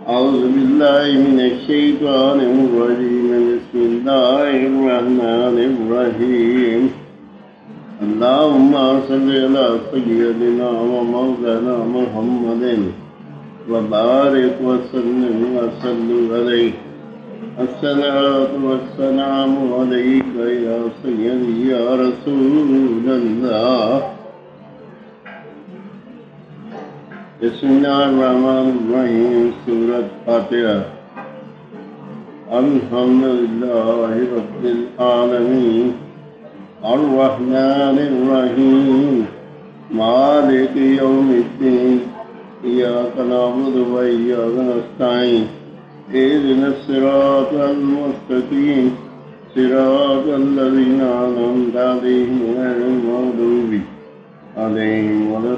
أعوذ بالله من الشيطان الرجيم بسم الله الرحمن الرحيم اللهم صل على سيدنا ومولانا محمد وبارك وسلم عليه الصلاة والسلام عليك يا سيدي يا رسول الله بسم الله الرحمن الرحيم سورة فاتحة الحمد لله رب العالمين الرحمن الرحيم مالك يوم الدين إياك نعبد وإياك نستعين اهدنا الصراط المستقيم صراط الذين أنعمت عليهم غير المغضوب عليهم ولا